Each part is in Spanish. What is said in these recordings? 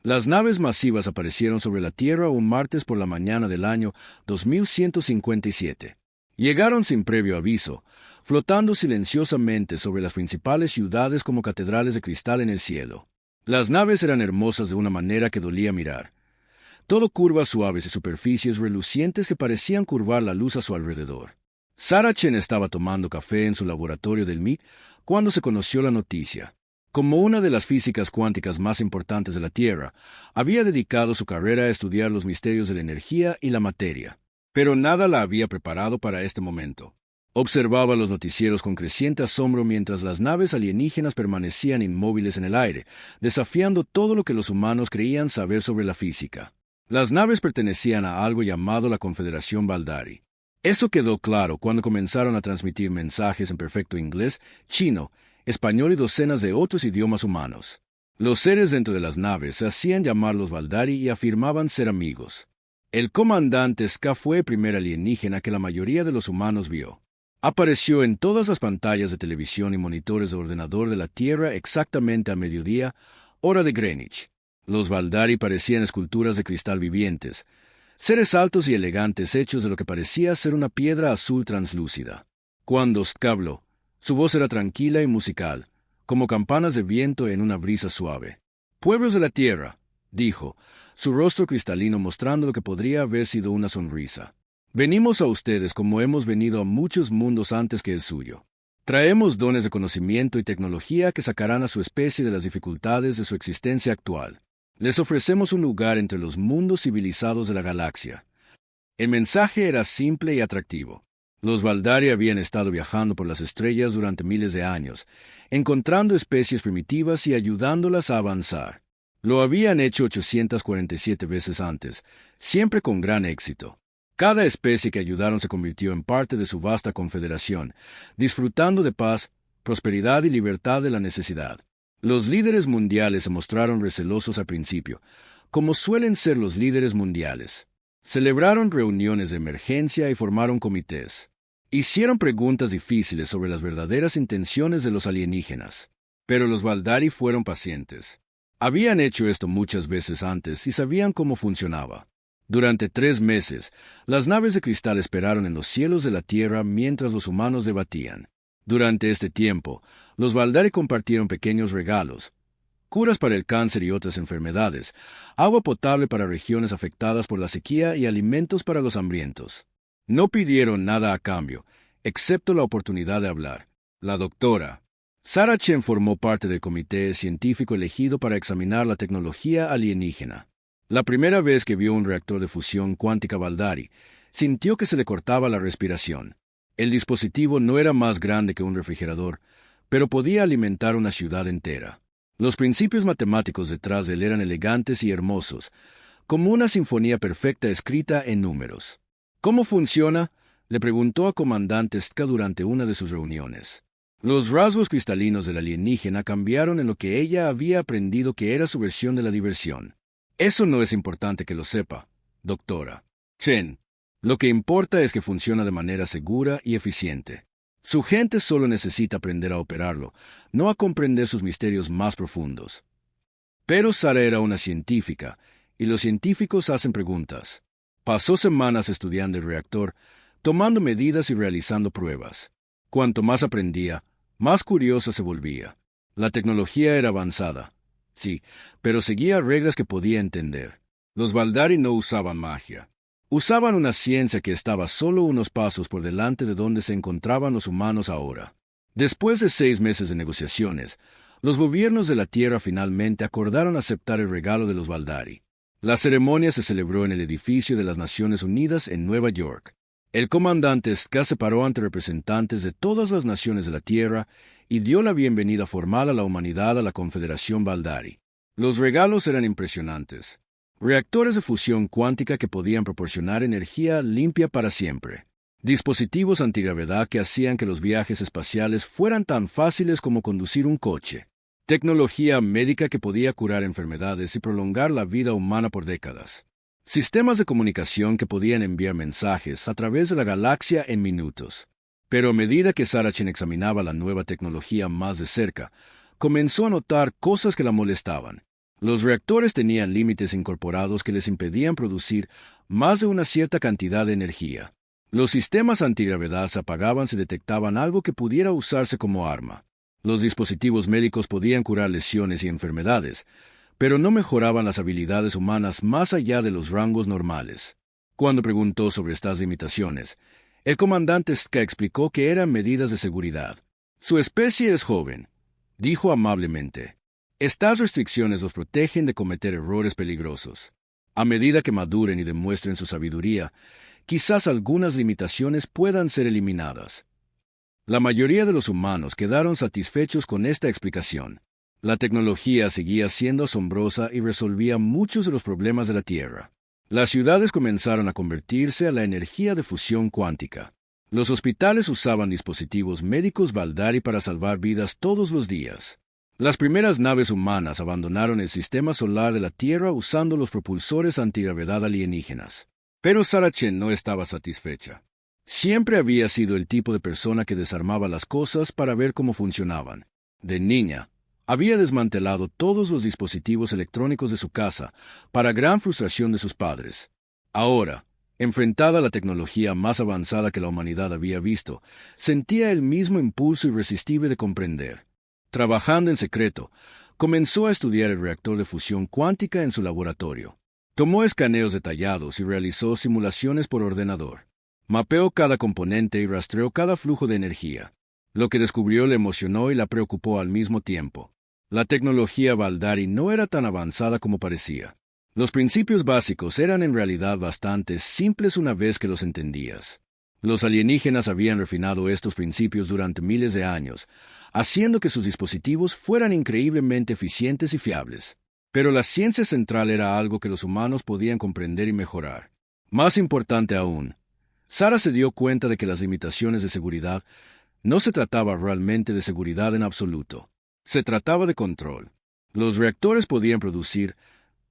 Las naves masivas aparecieron sobre la Tierra un martes por la mañana del año 2157. Llegaron sin previo aviso, flotando silenciosamente sobre las principales ciudades como catedrales de cristal en el cielo. Las naves eran hermosas de una manera que dolía mirar. Todo curvas suaves y superficies relucientes que parecían curvar la luz a su alrededor. Sarah Chen estaba tomando café en su laboratorio del MIT cuando se conoció la noticia. Como una de las físicas cuánticas más importantes de la Tierra, había dedicado su carrera a estudiar los misterios de la energía y la materia. Pero nada la había preparado para este momento. Observaba los noticieros con creciente asombro mientras las naves alienígenas permanecían inmóviles en el aire, desafiando todo lo que los humanos creían saber sobre la física. Las naves pertenecían a algo llamado la Confederación Baldari. Eso quedó claro cuando comenzaron a transmitir mensajes en perfecto inglés, chino, español y docenas de otros idiomas humanos. Los seres dentro de las naves se hacían llamar los Baldari y afirmaban ser amigos. El comandante Ska fue el primer alienígena que la mayoría de los humanos vio. Apareció en todas las pantallas de televisión y monitores de ordenador de la Tierra exactamente a mediodía, hora de Greenwich. Los Baldari parecían esculturas de cristal vivientes, seres altos y elegantes hechos de lo que parecía ser una piedra azul translúcida. Cuando Ska habló, su voz era tranquila y musical, como campanas de viento en una brisa suave. «Pueblos de la Tierra», dijo, su rostro cristalino mostrando lo que podría haber sido una sonrisa. «Venimos a ustedes como hemos venido a muchos mundos antes que el suyo. Traemos dones de conocimiento y tecnología que sacarán a su especie de las dificultades de su existencia actual. Les ofrecemos un lugar entre los mundos civilizados de la galaxia». El mensaje era simple y atractivo. Los Baldari habían estado viajando por las estrellas durante miles de años, encontrando especies primitivas y ayudándolas a avanzar. Lo habían hecho 847 veces antes, siempre con gran éxito. Cada especie que ayudaron se convirtió en parte de su vasta confederación, disfrutando de paz, prosperidad y libertad de la necesidad. Los líderes mundiales se mostraron recelosos al principio, como suelen ser los líderes mundiales. Celebraron reuniones de emergencia y formaron comités. Hicieron preguntas difíciles sobre las verdaderas intenciones de los alienígenas. Pero los Baldari fueron pacientes. Habían hecho esto muchas veces antes y sabían cómo funcionaba. Durante 3 meses, las naves de cristal esperaron en los cielos de la Tierra mientras los humanos debatían. Durante este tiempo, los Baldari compartieron pequeños regalos, curas para el cáncer y otras enfermedades, agua potable para regiones afectadas por la sequía y alimentos para los hambrientos. No pidieron nada a cambio, excepto la oportunidad de hablar. La doctora Sarah Chen formó parte del comité científico elegido para examinar la tecnología alienígena. La primera vez que vio un reactor de fusión cuántica Baldari, sintió que se le cortaba la respiración. El dispositivo no era más grande que un refrigerador, pero podía alimentar una ciudad entera. Los principios matemáticos detrás de él eran elegantes y hermosos, como una sinfonía perfecta escrita en números. «¿Cómo funciona?», le preguntó a comandante Ska durante una de sus reuniones. Los rasgos cristalinos del alienígena cambiaron en lo que ella había aprendido que era su versión de la diversión. «Eso no es importante que lo sepa, doctora Chen. Lo que importa es que funciona de manera segura y eficiente. Su gente solo necesita aprender a operarlo, no a comprender sus misterios más profundos». Pero Sarah era una científica, y los científicos hacen preguntas. Pasó semanas estudiando el reactor, tomando medidas y realizando pruebas. Cuanto más aprendía, más curiosa se volvía. La tecnología era avanzada, sí, pero seguía reglas que podía entender. Los Baldari no usaban magia. Usaban una ciencia que estaba solo unos pasos por delante de donde se encontraban los humanos ahora. Después de 6 meses de negociaciones, los gobiernos de la Tierra finalmente acordaron aceptar el regalo de los Baldari. La ceremonia se celebró en el edificio de las Naciones Unidas en Nueva York. El comandante Ska se paró ante representantes de todas las naciones de la Tierra y dio la bienvenida formal a la humanidad a la Confederación Baldari. Los regalos eran impresionantes. Reactores de fusión cuántica que podían proporcionar energía limpia para siempre. Dispositivos antigravedad que hacían que los viajes espaciales fueran tan fáciles como conducir un coche. Tecnología médica que podía curar enfermedades y prolongar la vida humana por décadas. Sistemas de comunicación que podían enviar mensajes a través de la galaxia en minutos. Pero a medida que Sarah Chen examinaba la nueva tecnología más de cerca, comenzó a notar cosas que la molestaban. Los reactores tenían límites incorporados que les impedían producir más de una cierta cantidad de energía. Los sistemas antigravedad se apagaban si detectaban algo que pudiera usarse como arma. Los dispositivos médicos podían curar lesiones y enfermedades, pero no mejoraban las habilidades humanas más allá de los rangos normales. Cuando preguntó sobre estas limitaciones, el comandante Ska explicó que eran medidas de seguridad. Su especie es joven, dijo amablemente. Estas restricciones los protegen de cometer errores peligrosos. A medida que maduren y demuestren su sabiduría, quizás algunas limitaciones puedan ser eliminadas. La mayoría de los humanos quedaron satisfechos con esta explicación. La tecnología seguía siendo asombrosa y resolvía muchos de los problemas de la Tierra. Las ciudades comenzaron a convertirse a la energía de fusión cuántica. Los hospitales usaban dispositivos médicos Baldari para salvar vidas todos los días. Las primeras naves humanas abandonaron el sistema solar de la Tierra usando los propulsores antigravedad alienígenas. Pero Sarah Chen no estaba satisfecha. Siempre había sido el tipo de persona que desarmaba las cosas para ver cómo funcionaban. De niña, había desmantelado todos los dispositivos electrónicos de su casa, para gran frustración de sus padres. Ahora, enfrentada a la tecnología más avanzada que la humanidad había visto, sentía el mismo impulso irresistible de comprender. Trabajando en secreto, comenzó a estudiar el reactor de fusión cuántica en su laboratorio. Tomó escaneos detallados y realizó simulaciones por ordenador. Mapeó cada componente y rastreó cada flujo de energía. Lo que descubrió le emocionó y la preocupó al mismo tiempo. La tecnología Baldari no era tan avanzada como parecía. Los principios básicos eran en realidad bastante simples una vez que los entendías. Los alienígenas habían refinado estos principios durante miles de años, haciendo que sus dispositivos fueran increíblemente eficientes y fiables. Pero la ciencia central era algo que los humanos podían comprender y mejorar. Más importante aún, Sarah se dio cuenta de que las limitaciones de seguridad no se trataba realmente de seguridad en absoluto. Se trataba de control. Los reactores podían producir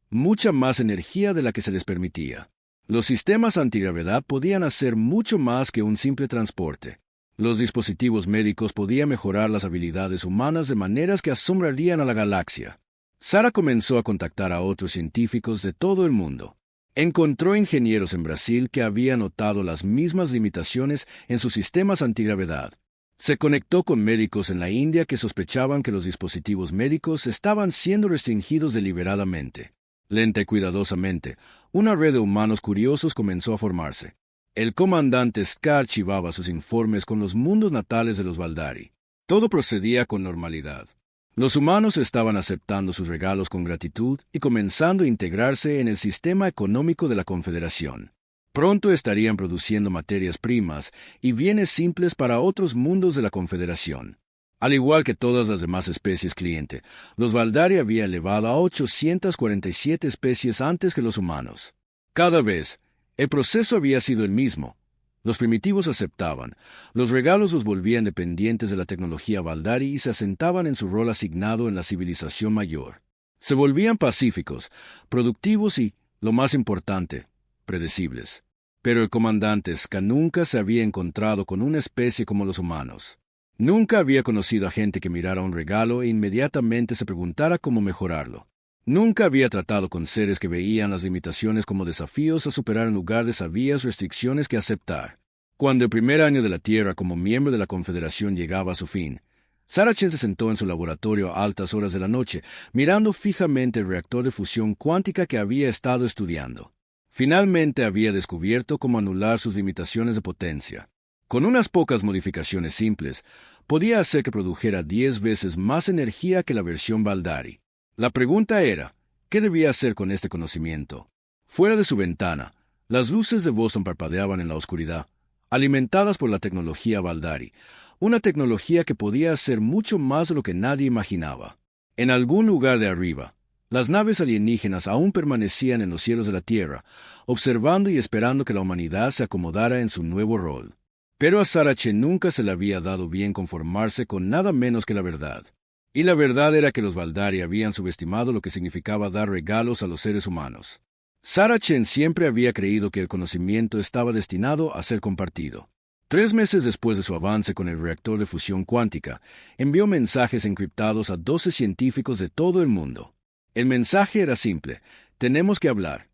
mucha más energía de la que se les permitía. Los sistemas antigravedad podían hacer mucho más que un simple transporte. Los dispositivos médicos podían mejorar las habilidades humanas de maneras que asombrarían a la galaxia. Sarah comenzó a contactar a otros científicos de todo el mundo. Encontró ingenieros en Brasil que habían notado las mismas limitaciones en sus sistemas antigravedad. Se conectó con médicos en la India que sospechaban que los dispositivos médicos estaban siendo restringidos deliberadamente. Lenta y cuidadosamente, una red de humanos curiosos comenzó a formarse. El comandante Ska archivaba sus informes con los mundos natales de los Baldari. Todo procedía con normalidad. Los humanos estaban aceptando sus regalos con gratitud y comenzando a integrarse en el sistema económico de la Confederación. Pronto estarían produciendo materias primas y bienes simples para otros mundos de la Confederación. Al igual que todas las demás especies cliente, los Baldari habían elevado a 847 especies antes que los humanos. Cada vez, el proceso había sido el mismo. Los primitivos aceptaban, los regalos los volvían dependientes de la tecnología Baldari y se asentaban en su rol asignado en la civilización mayor. Se volvían pacíficos, productivos y, lo más importante, predecibles. Pero el comandante Ska nunca se había encontrado con una especie como los humanos. Nunca había conocido a gente que mirara un regalo e inmediatamente se preguntara cómo mejorarlo. Nunca había tratado con seres que veían las limitaciones como desafíos a superar en lugar de sabias restricciones que aceptar. Cuando el primer año de la Tierra como miembro de la Confederación llegaba a su fin, Sarah Chen se sentó en su laboratorio a altas horas de la noche, mirando fijamente el reactor de fusión cuántica que había estado estudiando. Finalmente había descubierto cómo anular sus limitaciones de potencia. Con unas pocas modificaciones simples, podía hacer que produjera 10 veces más energía que la versión Baldari. La pregunta era, ¿qué debía hacer con este conocimiento? Fuera de su ventana, las luces de Boston parpadeaban en la oscuridad, alimentadas por la tecnología Baldari, una tecnología que podía hacer mucho más de lo que nadie imaginaba. En algún lugar de arriba, las naves alienígenas aún permanecían en los cielos de la Tierra, observando y esperando que la humanidad se acomodara en su nuevo rol. Pero a Sarah Chen nunca se le había dado bien conformarse con nada menos que la verdad. Y la verdad era que los Baldari habían subestimado lo que significaba dar regalos a los seres humanos. Sarah Chen siempre había creído que el conocimiento estaba destinado a ser compartido. 3 meses después de su avance con el reactor de fusión cuántica, envió mensajes encriptados a 12 científicos de todo el mundo. El mensaje era simple: tenemos que hablar.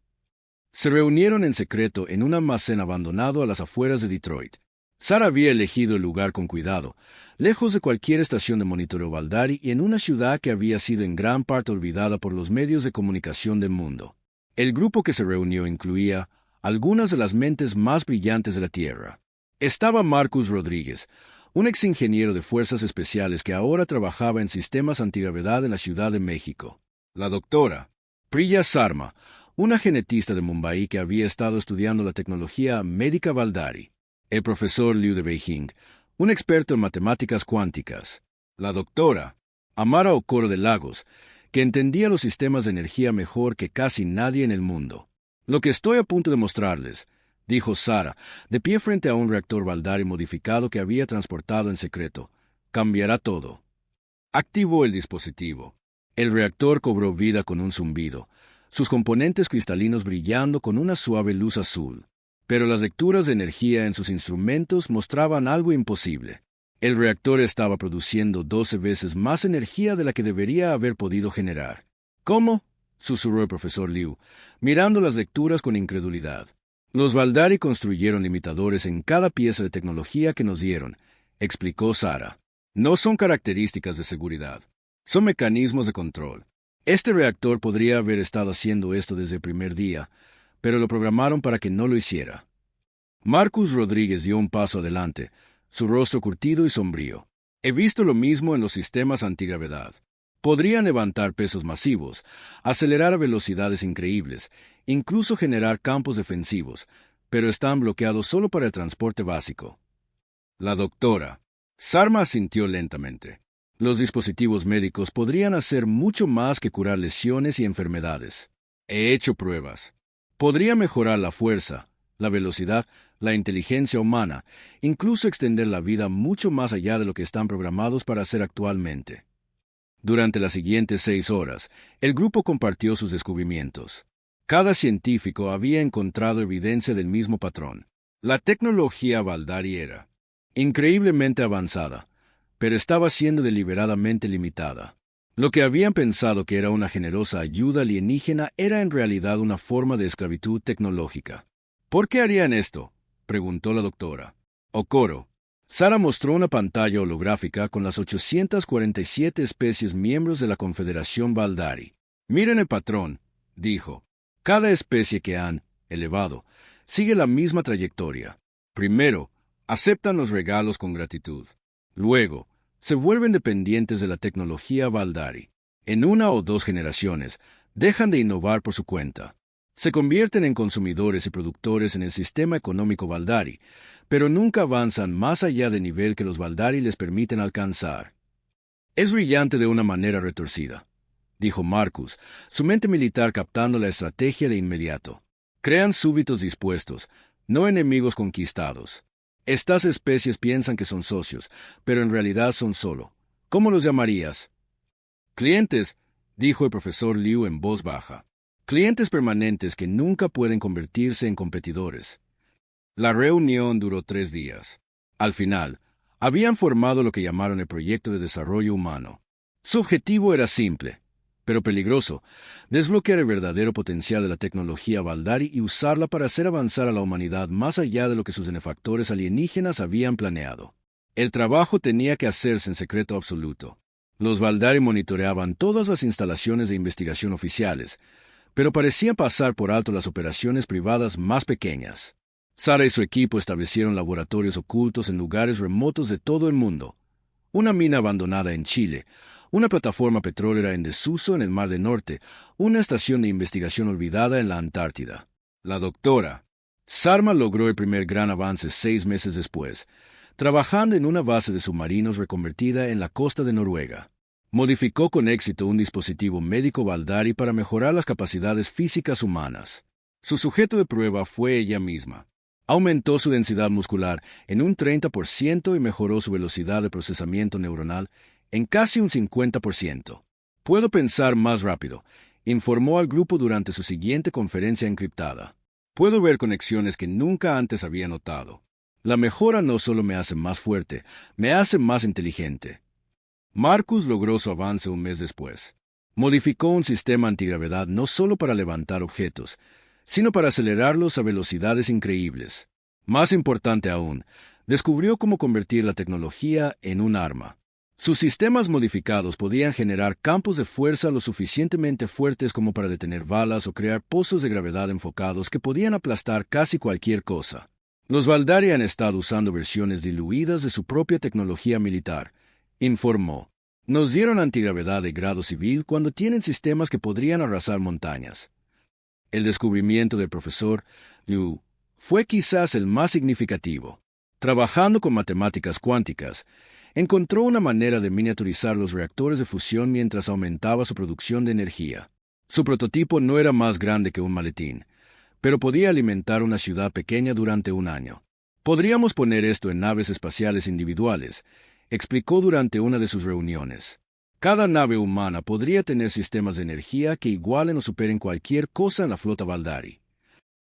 Se reunieron en secreto en un almacén abandonado a las afueras de Detroit. Sara había elegido el lugar con cuidado, lejos de cualquier estación de monitoreo Baldari y en una ciudad que había sido en gran parte olvidada por los medios de comunicación del mundo. El grupo que se reunió incluía algunas de las mentes más brillantes de la Tierra. Estaba Marcus Rodríguez, un ex ingeniero de fuerzas especiales que ahora trabajaba en sistemas antigravedad en la Ciudad de México. La doctora Priya Sarma, una genetista de Mumbai que había estado estudiando la tecnología médica Baldari. El profesor Liu de Beijing, un experto en matemáticas cuánticas. La doctora Amara Okoro de Lagos, que entendía los sistemas de energía mejor que casi nadie en el mundo. Lo que estoy a punto de mostrarles, dijo Sara, de pie frente a un reactor Baldari modificado que había transportado en secreto, cambiará todo. Activó el dispositivo. El reactor cobró vida con un zumbido, sus componentes cristalinos brillando con una suave luz azul. Pero las lecturas de energía en sus instrumentos mostraban algo imposible. El reactor estaba produciendo 12 veces más energía de la que debería haber podido generar. ¿Cómo?, susurró el profesor Liu, mirando las lecturas con incredulidad. Los Baldari construyeron limitadores en cada pieza de tecnología que nos dieron, explicó Sara. No son características de seguridad, son mecanismos de control. Este reactor podría haber estado haciendo esto desde el primer día, pero lo programaron para que no lo hiciera. Marcus Rodríguez dio un paso adelante, su rostro curtido y sombrío. He visto lo mismo en los sistemas antigravedad. Podrían levantar pesos masivos, acelerar a velocidades increíbles, incluso generar campos defensivos, pero están bloqueados solo para el transporte básico. La doctora Sarma asintió lentamente. Los dispositivos médicos podrían hacer mucho más que curar lesiones y enfermedades. He hecho pruebas. Podría mejorar la fuerza, la velocidad, la inteligencia humana, incluso extender la vida mucho más allá de lo que están programados para hacer actualmente. Durante las siguientes 6 horas, el grupo compartió sus descubrimientos. Cada científico había encontrado evidencia del mismo patrón. La tecnología Baldari era increíblemente avanzada, pero estaba siendo deliberadamente limitada. Lo que habían pensado que era una generosa ayuda alienígena era en realidad una forma de esclavitud tecnológica. ¿Por qué harían esto?, preguntó la doctora Okoro. Sara mostró una pantalla holográfica con las 847 especies miembros de la Confederación Baldari. Miren el patrón, dijo. Cada especie que han elevado sigue la misma trayectoria. Primero, aceptan los regalos con gratitud. Luego, se vuelven dependientes de la tecnología Baldari. En 1 o 2 generaciones, dejan de innovar por su cuenta. Se convierten en consumidores y productores en el sistema económico Baldari, pero nunca avanzan más allá del nivel que los Baldari les permiten alcanzar. Es brillante de una manera retorcida, dijo Marcus, su mente militar captando la estrategia de inmediato. Crean súbditos dispuestos, no enemigos conquistados. Estas especies piensan que son socios, pero en realidad son solo. ¿Cómo los llamarías? Clientes, dijo el profesor Liu en voz baja. Clientes permanentes que nunca pueden convertirse en competidores. La reunión duró 3 días. Al final, habían formado lo que llamaron el Proyecto de Desarrollo Humano. Su objetivo era simple, pero peligroso: desbloquear el verdadero potencial de la tecnología Baldari y usarla para hacer avanzar a la humanidad más allá de lo que sus benefactores alienígenas habían planeado. El trabajo tenía que hacerse en secreto absoluto. Los Baldari monitoreaban todas las instalaciones de investigación oficiales, pero parecían pasar por alto las operaciones privadas más pequeñas. Sara y su equipo establecieron laboratorios ocultos en lugares remotos de todo el mundo. Una mina abandonada en Chile, una plataforma petrolera en desuso en el Mar del Norte, una estación de investigación olvidada en la Antártida. La doctora Sarma logró el primer gran avance 6 meses después, trabajando en una base de submarinos reconvertida en la costa de Noruega. Modificó con éxito un dispositivo médico Baldari para mejorar las capacidades físicas humanas. Su sujeto de prueba fue ella misma. Aumentó su densidad muscular en un 30% y mejoró su velocidad de procesamiento neuronal en casi un 50%. Puedo pensar más rápido, informó al grupo durante su siguiente conferencia encriptada. Puedo ver conexiones que nunca antes había notado. La mejora no solo me hace más fuerte, me hace más inteligente. Marcus logró su avance un mes después. Modificó un sistema antigravedad no solo para levantar objetos, sino para acelerarlos a velocidades increíbles. Más importante aún, descubrió cómo convertir la tecnología en un arma. Sus sistemas modificados podían generar campos de fuerza lo suficientemente fuertes como para detener balas o crear pozos de gravedad enfocados que podían aplastar casi cualquier cosa. Los Valdari han estado usando versiones diluidas de su propia tecnología militar, informó. Nos dieron antigravedad de grado civil cuando tienen sistemas que podrían arrasar montañas. El descubrimiento del profesor Liu fue quizás el más significativo. Trabajando con matemáticas cuánticas, encontró una manera de miniaturizar los reactores de fusión mientras aumentaba su producción de energía. Su prototipo no era más grande que un maletín, pero podía alimentar una ciudad pequeña durante un año. Podríamos poner esto en naves espaciales individuales, explicó durante una de sus reuniones. Cada nave humana podría tener sistemas de energía que igualen o superen cualquier cosa en la flota Valdari.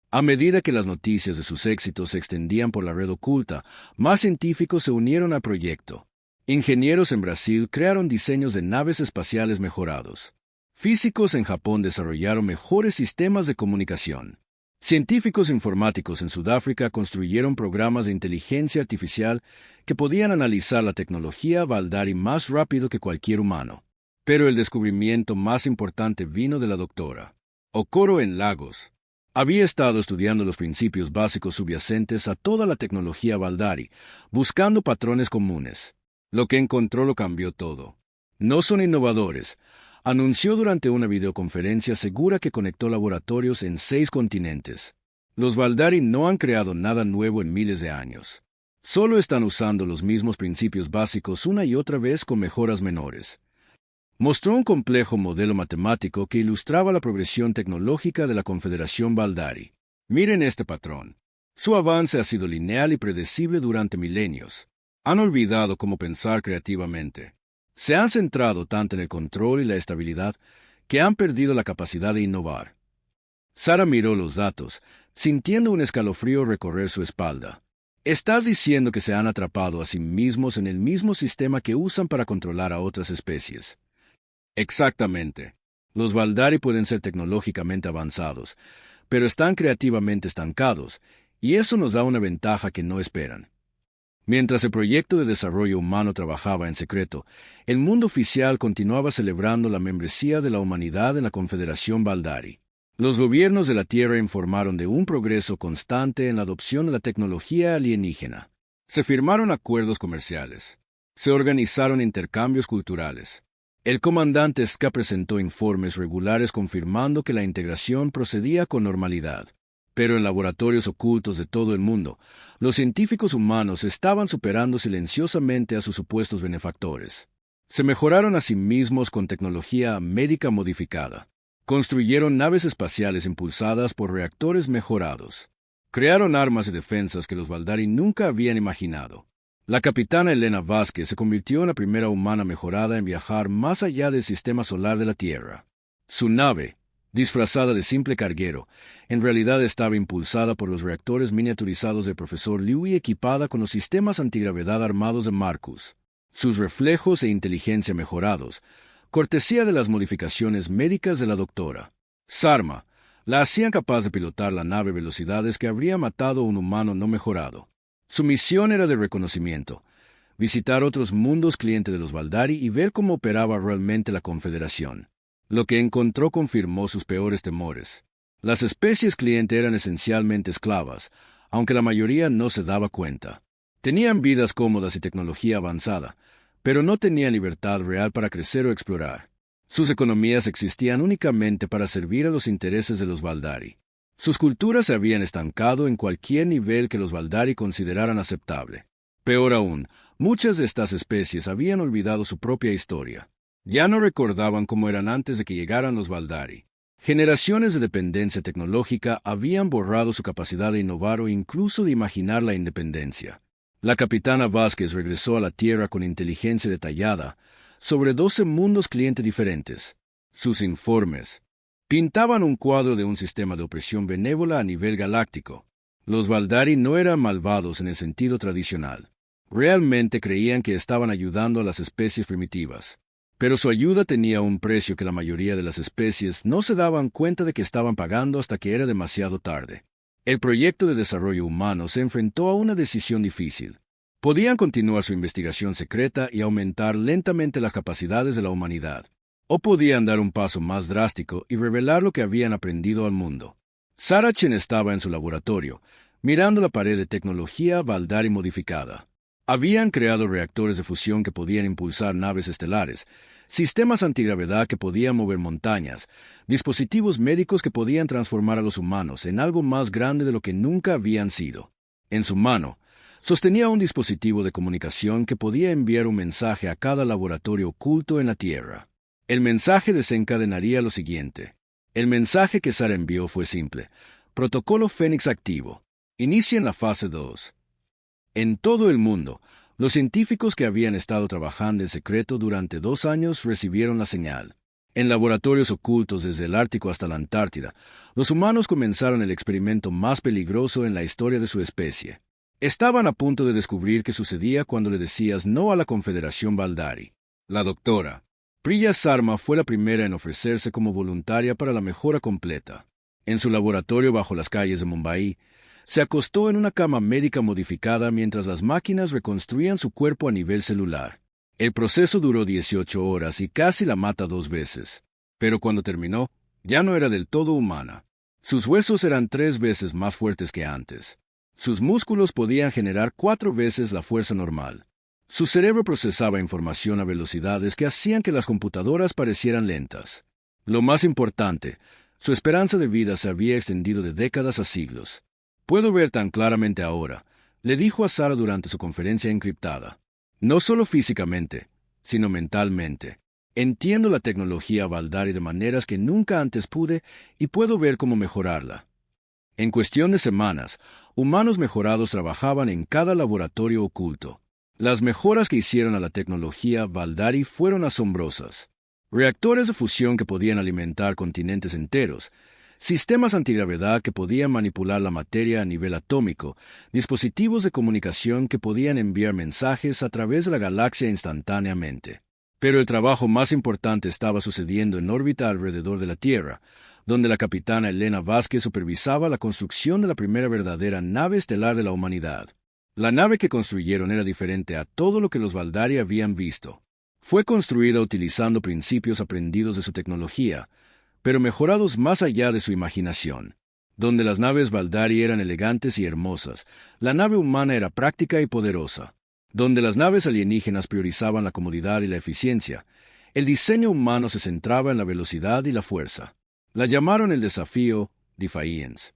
A medida que las noticias de sus éxitos se extendían por la red oculta, más científicos se unieron al proyecto. Ingenieros en Brasil crearon diseños de naves espaciales mejorados. Físicos en Japón desarrollaron mejores sistemas de comunicación. Científicos informáticos en Sudáfrica construyeron programas de inteligencia artificial que podían analizar la tecnología Valdari más rápido que cualquier humano. Pero el descubrimiento más importante vino de la doctora Okoro en Lagos. Había estado estudiando los principios básicos subyacentes a toda la tecnología Valdari, buscando patrones comunes. Lo que encontró lo cambió todo. No son innovadores, anunció durante una videoconferencia segura que conectó laboratorios en 6 continentes. Los Valdari no han creado nada nuevo en miles de años. Solo están usando los mismos principios básicos una y otra vez con mejoras menores. Mostró un complejo modelo matemático que ilustraba la progresión tecnológica de la Confederación Valdari. Miren este patrón. Su avance ha sido lineal y predecible durante milenios. Han olvidado cómo pensar creativamente. Se han centrado tanto en el control y la estabilidad que han perdido la capacidad de innovar. Sara miró los datos, sintiendo un escalofrío recorrer su espalda. ¿Estás diciendo que se han atrapado a sí mismos en el mismo sistema que usan para controlar a otras especies? Exactamente. Los Valdari pueden ser tecnológicamente avanzados, pero están creativamente estancados, y eso nos da una ventaja que no esperan. Mientras el proyecto de desarrollo humano trabajaba en secreto, el mundo oficial continuaba celebrando la membresía de la humanidad en la Confederación Valdari. Los gobiernos de la Tierra informaron de un progreso constante en la adopción de la tecnología alienígena. Se firmaron acuerdos comerciales. Se organizaron intercambios culturales. El comandante Ska presentó informes regulares confirmando que la integración procedía con normalidad. Pero en laboratorios ocultos de todo el mundo, los científicos humanos estaban superando silenciosamente a sus supuestos benefactores. Se mejoraron a sí mismos con tecnología médica modificada. Construyeron naves espaciales impulsadas por reactores mejorados. Crearon armas y defensas que los Valdari nunca habían imaginado. La capitana Elena Vázquez se convirtió en la primera humana mejorada en viajar más allá del sistema solar de la Tierra. Su nave, disfrazada de simple carguero, en realidad estaba impulsada por los reactores miniaturizados del profesor Liu y equipada con los sistemas antigravedad armados de Marcus. Sus reflejos e inteligencia mejorados, cortesía de las modificaciones médicas de la doctora Sarma, la hacían capaz de pilotar la nave a velocidades que habría matado a un humano no mejorado. Su misión era de reconocimiento, visitar otros mundos clientes de los Valdari y ver cómo operaba realmente la Confederación. Lo que encontró confirmó sus peores temores. Las especies cliente eran esencialmente esclavas, aunque la mayoría no se daba cuenta. Tenían vidas cómodas y tecnología avanzada, pero no tenían libertad real para crecer o explorar. Sus economías existían únicamente para servir a los intereses de los Valdari. Sus culturas se habían estancado en cualquier nivel que los Valdari consideraran aceptable. Peor aún, muchas de estas especies habían olvidado su propia historia. Ya no recordaban cómo eran antes de que llegaran los Valdari. Generaciones de dependencia tecnológica habían borrado su capacidad de innovar o incluso de imaginar la independencia. La capitana Vázquez regresó a la Tierra con inteligencia detallada sobre 12 mundos clientes diferentes. Sus informes pintaban un cuadro de un sistema de opresión benévola a nivel galáctico. Los Valdari no eran malvados en el sentido tradicional. Realmente creían que estaban ayudando a las especies primitivas. Pero su ayuda tenía un precio que la mayoría de las especies no se daban cuenta de que estaban pagando hasta que era demasiado tarde. El proyecto de desarrollo humano se enfrentó a una decisión difícil. Podían continuar su investigación secreta y aumentar lentamente las capacidades de la humanidad, o podían dar un paso más drástico y revelar lo que habían aprendido al mundo. Sarah Chen estaba en su laboratorio, mirando la pared de tecnología Valdari modificada. Habían creado reactores de fusión que podían impulsar naves estelares, sistemas antigravedad que podían mover montañas, dispositivos médicos que podían transformar a los humanos en algo más grande de lo que nunca habían sido. En su mano, sostenía un dispositivo de comunicación que podía enviar un mensaje a cada laboratorio oculto en la Tierra. El mensaje desencadenaría lo siguiente. El mensaje que Sarah envió fue simple. Protocolo Fénix activo. Inicien la fase 2. En todo el mundo, los científicos que habían estado trabajando en secreto durante 2 años recibieron la señal. En laboratorios ocultos desde el Ártico hasta la Antártida, los humanos comenzaron el experimento más peligroso en la historia de su especie. Estaban a punto de descubrir qué sucedía cuando le decías no a la Confederación Valdari. La doctora Priya Sarma fue la primera en ofrecerse como voluntaria para la mejora completa. En su laboratorio bajo las calles de Mumbai, se acostó en una cama médica modificada mientras las máquinas reconstruían su cuerpo a nivel celular. El proceso duró 18 horas y casi la mata 2 veces. Pero cuando terminó, ya no era del todo humana. Sus huesos eran 3 veces más fuertes que antes. Sus músculos podían generar 4 veces la fuerza normal. Su cerebro procesaba información a velocidades que hacían que las computadoras parecieran lentas. Lo más importante, su esperanza de vida se había extendido de décadas a siglos. «Puedo ver tan claramente ahora», le dijo a Sarah durante su conferencia encriptada. «No solo físicamente, sino mentalmente. Entiendo la tecnología Valdari de maneras que nunca antes pude y puedo ver cómo mejorarla». En cuestión de semanas, humanos mejorados trabajaban en cada laboratorio oculto. Las mejoras que hicieron a la tecnología Valdari fueron asombrosas. Reactores de fusión que podían alimentar continentes enteros, sistemas antigravedad que podían manipular la materia a nivel atómico, dispositivos de comunicación que podían enviar mensajes a través de la galaxia instantáneamente. Pero el trabajo más importante estaba sucediendo en órbita alrededor de la Tierra, donde la capitana Elena Vázquez supervisaba la construcción de la primera verdadera nave estelar de la humanidad. La nave que construyeron era diferente a todo lo que los Valdari habían visto. Fue construida utilizando principios aprendidos de su tecnología, pero mejorados más allá de su imaginación. Donde las naves Valdari eran elegantes y hermosas, la nave humana era práctica y poderosa. Donde las naves alienígenas priorizaban la comodidad y la eficiencia, el diseño humano se centraba en la velocidad y la fuerza. La llamaron el desafío Defiance.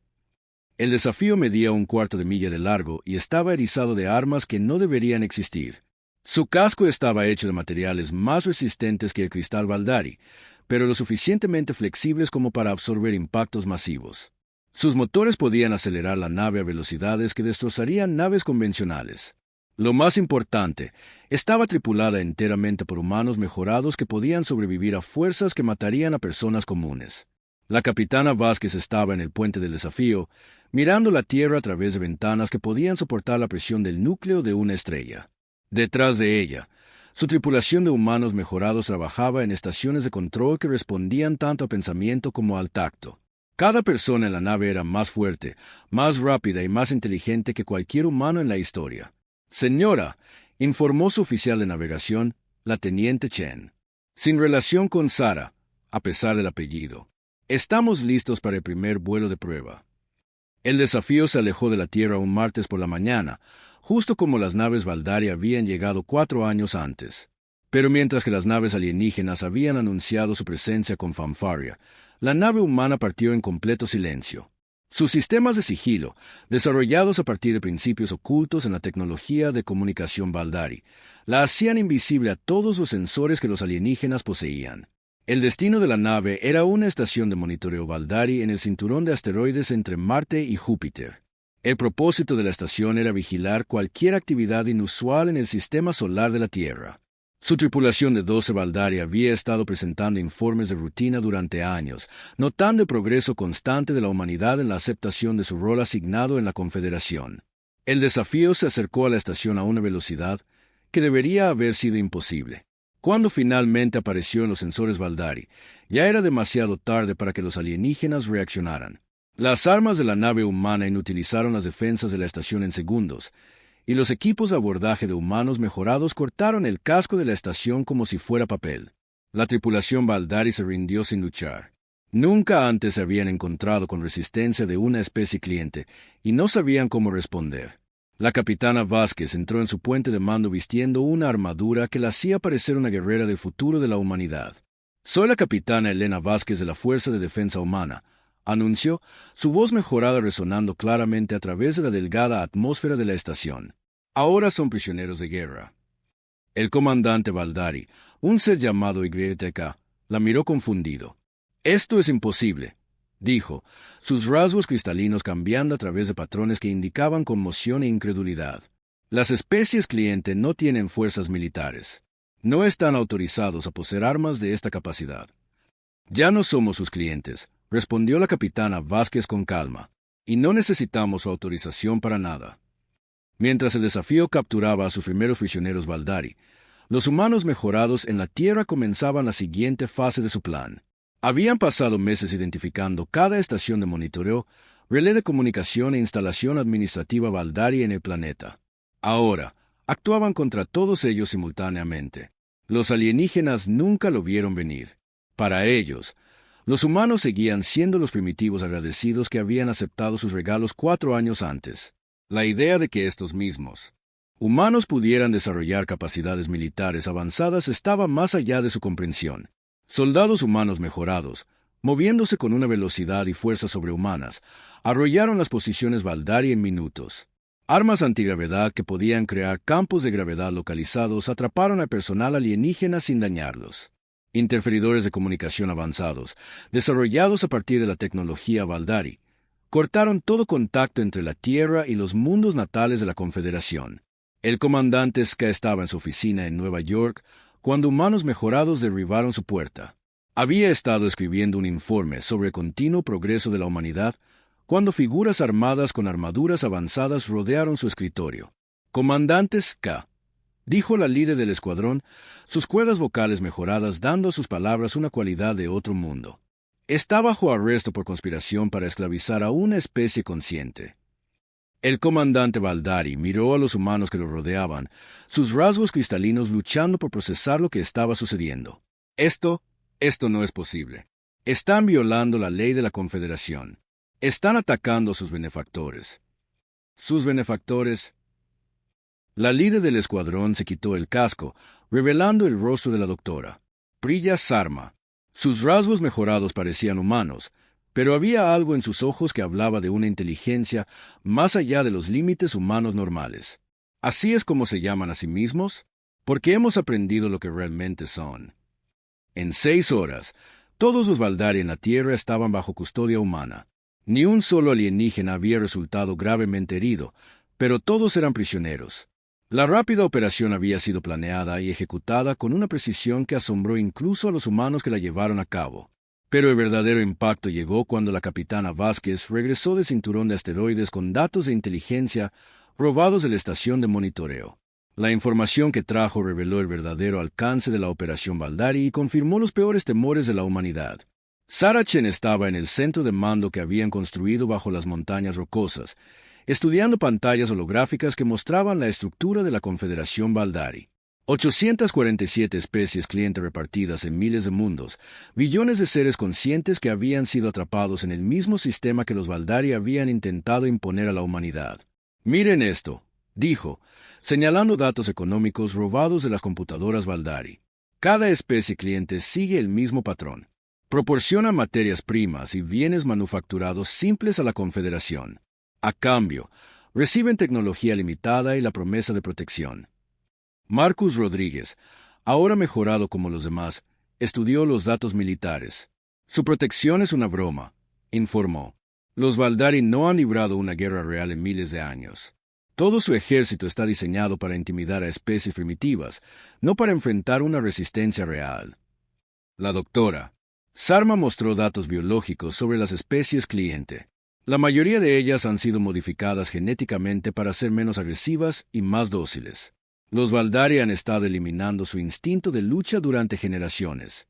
El desafío medía 1/4 de milla de largo y estaba erizado de armas que no deberían existir. Su casco estaba hecho de materiales más resistentes que el cristal Valdari, pero lo suficientemente flexibles como para absorber impactos masivos. Sus motores podían acelerar la nave a velocidades que destrozarían naves convencionales. Lo más importante, estaba tripulada enteramente por humanos mejorados que podían sobrevivir a fuerzas que matarían a personas comunes. La capitana Vázquez estaba en el puente del desafío, mirando la Tierra a través de ventanas que podían soportar la presión del núcleo de una estrella. Detrás de ella, su tripulación de humanos mejorados trabajaba en estaciones de control que respondían tanto al pensamiento como al tacto. Cada persona en la nave era más fuerte, más rápida y más inteligente que cualquier humano en la historia. «Señora», informó su oficial de navegación, la teniente Chen. «Sin relación con Sarah, a pesar del apellido. Estamos listos para el primer vuelo de prueba». El desafío se alejó de la Tierra un martes por la mañana, justo como las naves Valdari habían llegado 4 años antes. Pero mientras que las naves alienígenas habían anunciado su presencia con fanfarria, la nave humana partió en completo silencio. Sus sistemas de sigilo, desarrollados a partir de principios ocultos en la tecnología de comunicación Valdari, la hacían invisible a todos los sensores que los alienígenas poseían. El destino de la nave era una estación de monitoreo Valdari en el cinturón de asteroides entre Marte y Júpiter. El propósito de la estación era vigilar cualquier actividad inusual en el sistema solar de la Tierra. Su tripulación de 12 Valdari había estado presentando informes de rutina durante años, notando el progreso constante de la humanidad en la aceptación de su rol asignado en la Confederación. El desafío se acercó a la estación a una velocidad que debería haber sido imposible. Cuando finalmente apareció en los sensores Valdari, ya era demasiado tarde para que los alienígenas reaccionaran. Las armas de la nave humana inutilizaron las defensas de la estación en segundos, y los equipos de abordaje de humanos mejorados cortaron el casco de la estación como si fuera papel. La tripulación Valdari se rindió sin luchar. Nunca antes se habían encontrado con resistencia de una especie cliente, y no sabían cómo responder. La capitana Vázquez entró en su puente de mando vistiendo una armadura que la hacía parecer una guerrera del futuro de la humanidad. «Soy la capitana Elena Vázquez de la Fuerza de Defensa Humana», anunció, su voz mejorada resonando claramente a través de la delgada atmósfera de la estación. «Ahora son prisioneros de guerra». El comandante Valdari, un ser llamado YTK, la miró confundido. «Esto es imposible», dijo, sus rasgos cristalinos cambiando a través de patrones que indicaban conmoción e incredulidad. «Las especies cliente no tienen fuerzas militares. No están autorizados a poseer armas de esta capacidad». «Ya no somos sus clientes», respondió la capitana Vázquez con calma, «y no necesitamos su autorización para nada». Mientras el desafío capturaba a sus primeros prisioneros Valdari, los humanos mejorados en la Tierra comenzaban la siguiente fase de su plan. Habían pasado meses identificando cada estación de monitoreo, relé de comunicación e instalación administrativa Valdari en el planeta. Ahora, actuaban contra todos ellos simultáneamente. Los alienígenas nunca lo vieron venir. Para ellos, los humanos seguían siendo los primitivos agradecidos que habían aceptado sus regalos 4 años antes. La idea de que estos mismos humanos pudieran desarrollar capacidades militares avanzadas estaba más allá de su comprensión. Soldados humanos mejorados, moviéndose con una velocidad y fuerza sobrehumanas, arrollaron las posiciones Valdari en minutos. Armas antigravedad que podían crear campos de gravedad localizados atraparon al personal alienígena sin dañarlos. Interferidores de comunicación avanzados, desarrollados a partir de la tecnología Valdari, cortaron todo contacto entre la Tierra y los mundos natales de la Confederación. El comandante Ska estaba en su oficina en Nueva York cuando humanos mejorados derribaron su puerta. Había estado escribiendo un informe sobre el continuo progreso de la humanidad cuando figuras armadas con armaduras avanzadas rodearon su escritorio. «Comandante Ska», dijo la líder del escuadrón, sus cuerdas vocales mejoradas dando a sus palabras una cualidad de otro mundo. «Está bajo arresto por conspiración para esclavizar a una especie consciente». El comandante Valdari miró a los humanos que lo rodeaban, sus rasgos cristalinos luchando por procesar lo que estaba sucediendo. Esto no es posible. Están violando la ley de la Confederación. Están atacando a sus benefactores. Sus benefactores. La líder del escuadrón se quitó el casco, revelando el rostro de la doctora, Priya Sarma. Sus rasgos mejorados parecían humanos, pero había algo en sus ojos que hablaba de una inteligencia más allá de los límites humanos normales. ¿Así es como se llaman a sí mismos? Porque hemos aprendido lo que realmente son. En 6 horas, todos los Valdari en la Tierra estaban bajo custodia humana. Ni un solo alienígena había resultado gravemente herido, pero todos eran prisioneros. La rápida operación había sido planeada y ejecutada con una precisión que asombró incluso a los humanos que la llevaron a cabo. Pero el verdadero impacto llegó cuando la capitana Vázquez regresó del cinturón de asteroides con datos de inteligencia robados de la estación de monitoreo. La información que trajo reveló el verdadero alcance de la operación Valdari y confirmó los peores temores de la humanidad. Sarah Chen estaba en el centro de mando que habían construido bajo las montañas rocosas, estudiando pantallas holográficas que mostraban la estructura de la Confederación Valdari. 847 especies cliente repartidas en miles de mundos, billones de seres conscientes que habían sido atrapados en el mismo sistema que los Valdari habían intentado imponer a la humanidad. «Miren esto», dijo, señalando datos económicos robados de las computadoras Valdari. «Cada especie cliente sigue el mismo patrón. Proporciona materias primas y bienes manufacturados simples a la Confederación. A cambio, reciben tecnología limitada y la promesa de protección». Marcus Rodríguez, ahora mejorado como los demás, estudió los datos militares. «Su protección es una broma», informó. «Los Valdari no han librado una guerra real en miles de años. Todo su ejército está diseñado para intimidar a especies primitivas, no para enfrentar una resistencia real». La doctora Sarma mostró datos biológicos sobre las especies cliente. La mayoría de ellas han sido modificadas genéticamente para ser menos agresivas y más dóciles. Los Valdari han estado eliminando su instinto de lucha durante generaciones.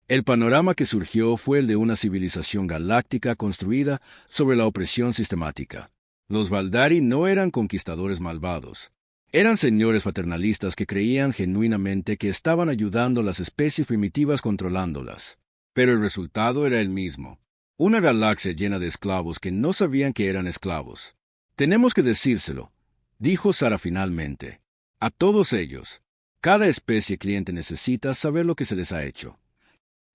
El panorama que surgió fue el de una civilización galáctica construida sobre la opresión sistemática. Los Valdari no eran conquistadores malvados. Eran señores paternalistas que creían genuinamente que estaban ayudando a las especies primitivas controlándolas. Pero el resultado era el mismo. Una galaxia llena de esclavos que no sabían que eran esclavos. Tenemos que decírselo, dijo Sara finalmente. A todos ellos. Cada especie cliente necesita saber lo que se les ha hecho.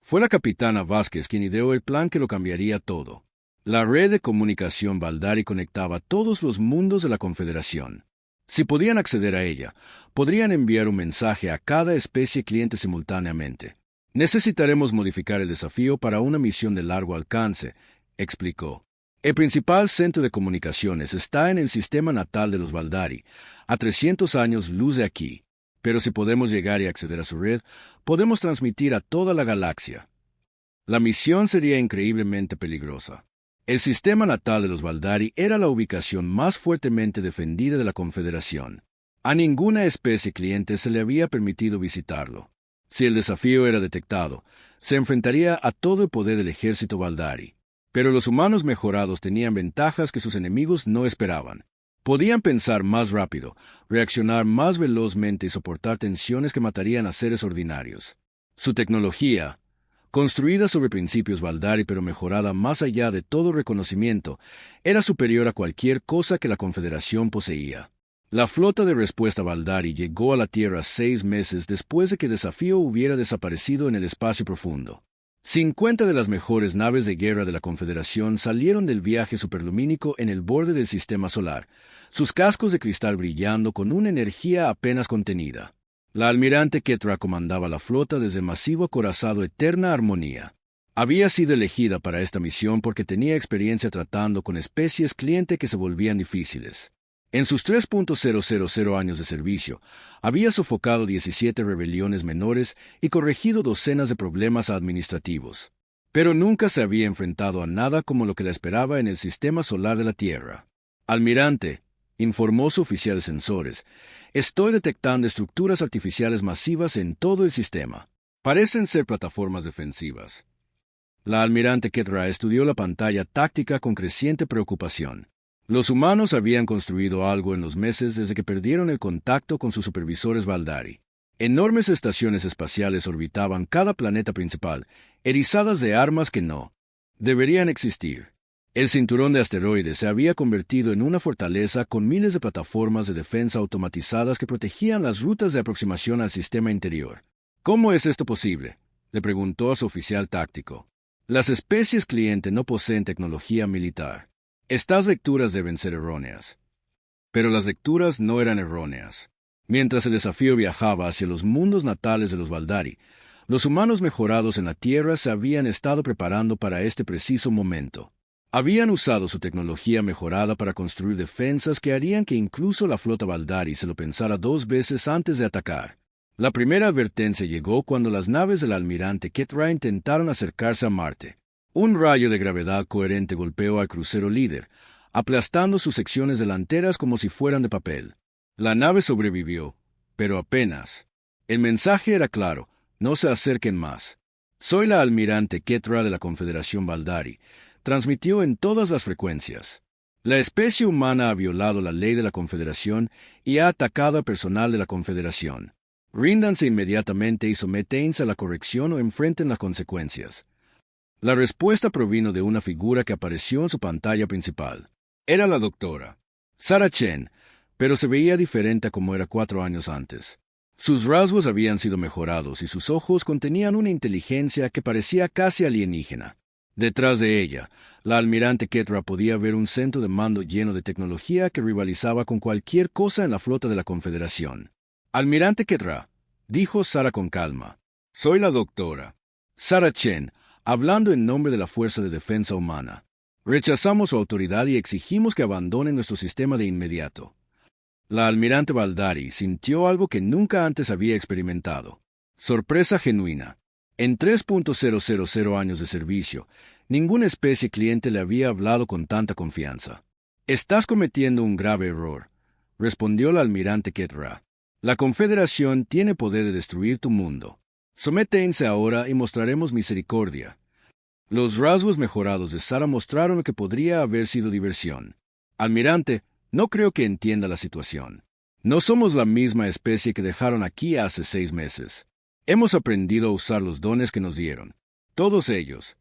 Fue la capitana Vázquez quien ideó el plan que lo cambiaría todo. La red de comunicación Valdari conectaba todos los mundos de la Confederación. Si podían acceder a ella, podrían enviar un mensaje a cada especie cliente simultáneamente. Necesitaremos modificar el desafío para una misión de largo alcance, explicó. El principal centro de comunicaciones está en el sistema natal de los Valdari, a 300 años luz de aquí. Pero si podemos llegar y acceder a su red, podemos transmitir a toda la galaxia. La misión sería increíblemente peligrosa. El sistema natal de los Valdari era la ubicación más fuertemente defendida de la Confederación. A ninguna especie cliente se le había permitido visitarlo. Si el desafío era detectado, se enfrentaría a todo el poder del ejército Valdari. Pero los humanos mejorados tenían ventajas que sus enemigos no esperaban. Podían pensar más rápido, reaccionar más velozmente y soportar tensiones que matarían a seres ordinarios. Su tecnología, construida sobre principios Valdari pero mejorada más allá de todo reconocimiento, era superior a cualquier cosa que la Confederación poseía. La flota de respuesta Valdari llegó a la Tierra 6 meses después de que el desafío hubiera desaparecido en el espacio profundo. 50 de las mejores naves de guerra de la Confederación salieron del viaje superlumínico en el borde del sistema solar, sus cascos de cristal brillando con una energía apenas contenida. La almirante Ketra comandaba la flota desde el masivo acorazado Eterna Armonía. Había sido elegida para esta misión porque tenía experiencia tratando con especies cliente que se volvían difíciles. En sus 3.000 años de servicio, había sofocado 17 rebeliones menores y corregido docenas de problemas administrativos. Pero nunca se había enfrentado a nada como lo que la esperaba en el sistema solar de la Tierra. Almirante, informó su oficial de sensores, estoy detectando estructuras artificiales masivas en todo el sistema. Parecen ser plataformas defensivas. La almirante Ketra estudió la pantalla táctica con creciente preocupación. Los humanos habían construido algo en los meses desde que perdieron el contacto con sus supervisores Valdari. Enormes estaciones espaciales orbitaban cada planeta principal, erizadas de armas que no deberían existir. El cinturón de asteroides se había convertido en una fortaleza con miles de plataformas de defensa automatizadas que protegían las rutas de aproximación al sistema interior. ¿Cómo es esto posible?, le preguntó a su oficial táctico. Las especies cliente no poseen tecnología militar. Estas lecturas deben ser erróneas. Pero las lecturas no eran erróneas. Mientras el desafío viajaba hacia los mundos natales de los Valdari, los humanos mejorados en la Tierra se habían estado preparando para este preciso momento. Habían usado su tecnología mejorada para construir defensas que harían que incluso la flota Valdari se lo pensara 2 veces antes de atacar. La primera advertencia llegó cuando las naves del almirante Ketra intentaron acercarse a Marte. Un rayo de gravedad coherente golpeó al crucero líder, aplastando sus secciones delanteras como si fueran de papel. La nave sobrevivió, pero apenas. El mensaje era claro: no se acerquen más. Soy la almirante Ketra de la Confederación Valdari, transmitió en todas las frecuencias. La especie humana ha violado la ley de la Confederación y ha atacado al personal de la Confederación. Ríndanse inmediatamente y sométense a la corrección o enfrenten las consecuencias. La respuesta provino de una figura que apareció en su pantalla principal. Era la doctora Sara Chen, pero se veía diferente a como era 4 años antes. Sus rasgos habían sido mejorados y sus ojos contenían una inteligencia que parecía casi alienígena. Detrás de ella, la almirante Ketra podía ver un centro de mando lleno de tecnología que rivalizaba con cualquier cosa en la flota de la Confederación. Almirante Ketra, dijo Sara con calma, soy la doctora Sara Chen, hablando en nombre de la Fuerza de Defensa Humana. Rechazamos su autoridad y exigimos que abandonen nuestro sistema de inmediato. La almirante Valdari sintió algo que nunca antes había experimentado. Sorpresa genuina. En 3.000 años de servicio, ninguna especie cliente le había hablado con tanta confianza. Estás cometiendo un grave error, respondió la almirante Ketra. La Confederación tiene poder de destruir tu mundo. Sométense ahora y mostraremos misericordia. Los rasgos mejorados de Sara mostraron que podría haber sido diversión. Almirante, no creo que entienda la situación. No somos la misma especie que dejaron aquí hace 6 meses. Hemos aprendido a usar los dones que nos dieron. Todos ellos.